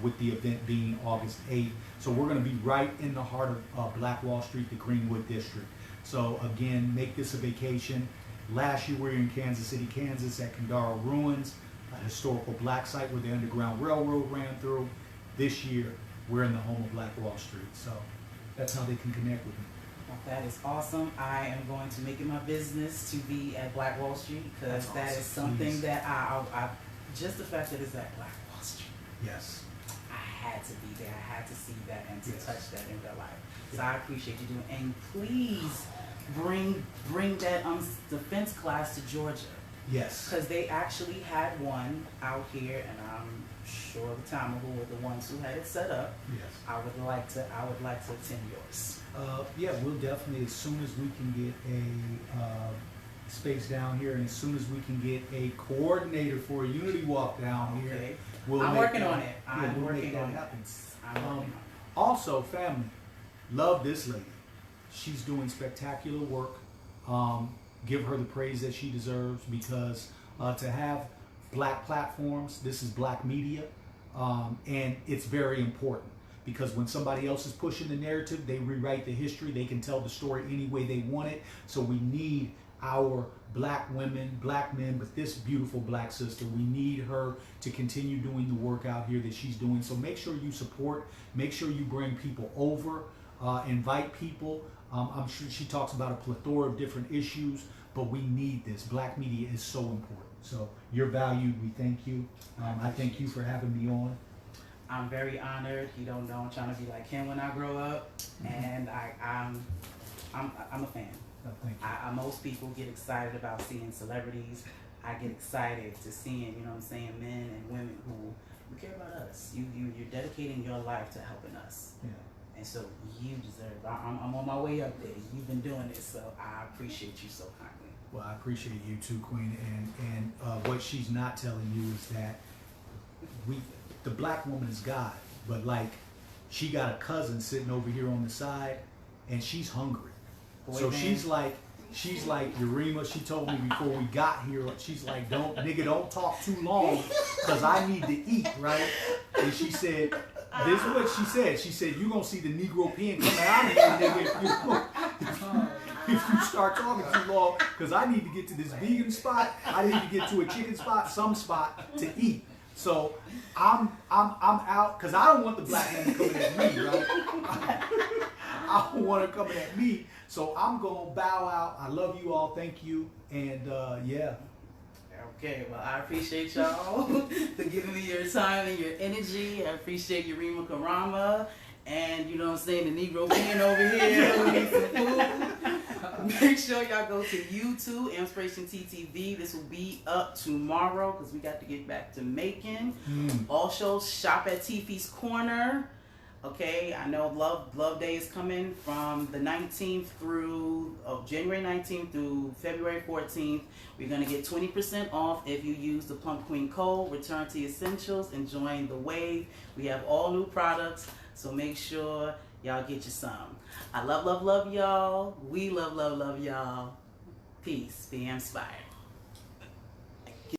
S2: with the event being August 8th. So we're going to be right in the heart of Black Wall Street, the Greenwood District. So again, make this a vacation. Last year we were in Kansas City, Kansas at Kandara Ruins, a historical black site where the Underground Railroad ran through. This year we're in the home of Black Wall Street. So that's how they can connect with me.
S1: Well, that is awesome. I am going to make it my business to be at Black Wall Street, because that is something
S2: Please.
S1: that I just the fact that it's at Black Wall Street.
S2: Yes.
S1: I had to be there. I had to see that and to
S2: Yes.
S1: touch that in real life. So I appreciate you doing. And please bring that defense class to Georgia,
S2: Yes.
S1: because they actually had one out here, and I'm sure the time who were the ones who had it set up.
S2: Yes.
S1: I would like to attend yours.
S2: Yeah, we'll definitely, as soon as we can get a space down here, and as soon as we can get a coordinator for a Unity Walk down here,
S1: Okay.
S2: we'll
S1: I'm
S2: make
S1: working
S2: that-
S1: on it.
S2: yeah,
S1: I'm
S2: we'll make
S1: working
S2: that
S1: on it.
S2: happen.
S1: I'm working on it.
S2: Also, family, love this lady. She's doing spectacular work. Give her the praise that she deserves, because to have Black platforms, this is Black media, and it's very important, because when somebody else is pushing the narrative, they rewrite the history. They can tell the story any way they want it. So we need our Black women, Black men, but this beautiful Black sister, we need her to continue doing the work out here that she's doing. So make sure you support, make sure you bring people over, invite people. I'm sure she talks about a plethora of different issues, but we need this. Black media is so important. So you're valued. We thank you. I thank you for having me on.
S1: I'm very honored. You don't know, I'm trying to be like him when I grow up, and I'm a fan.
S2: Thank you.
S1: Most people get excited about seeing celebrities. I get excited to seeing, you know what I'm saying, men and women who care about us. You're dedicating your life to helping us.
S2: Yeah.
S1: And so you deserve. I'm on my way up there. You've been doing it, so I appreciate you so kindly.
S2: Well, I appreciate you too, Queen. And what she's not telling you is that the Black woman is God, but like, she got a cousin sitting over here on the side, and she's hungry. So she's like Yarima. She told me before we got here, she's like, don't talk too long, because I need to eat, right? And she said, this is what she said. She said, you're going to see the Negropean come out of here, nigga, if you start talking too long, because I need to get to this vegan spot. I need to get to a chicken spot, some spot to eat. So I'm out, because I don't want the Black woman coming at me, right? I don't want her coming at me. So I'm going to bow out. I love you all. Thank you. And yeah.
S1: Okay, well, I appreciate y'all for giving me your time and your energy. I appreciate Yarima Karama, and you know what I'm saying, the Negropean over here who needs some food. Make sure y'all go to YouTube, AMPspirationTTV. This will be up tomorrow, because we got to get back to making. Also, shop at Tiffy's Corner. Okay, I know Love Day is coming from the 19th through January 19th through February 14th. We're gonna get 20% off if you use the Plump Queen code. Return to Essentials and join the wave. We have all new products, so make sure y'all get you some. I love y'all. We love y'all. Peace. Be inspired.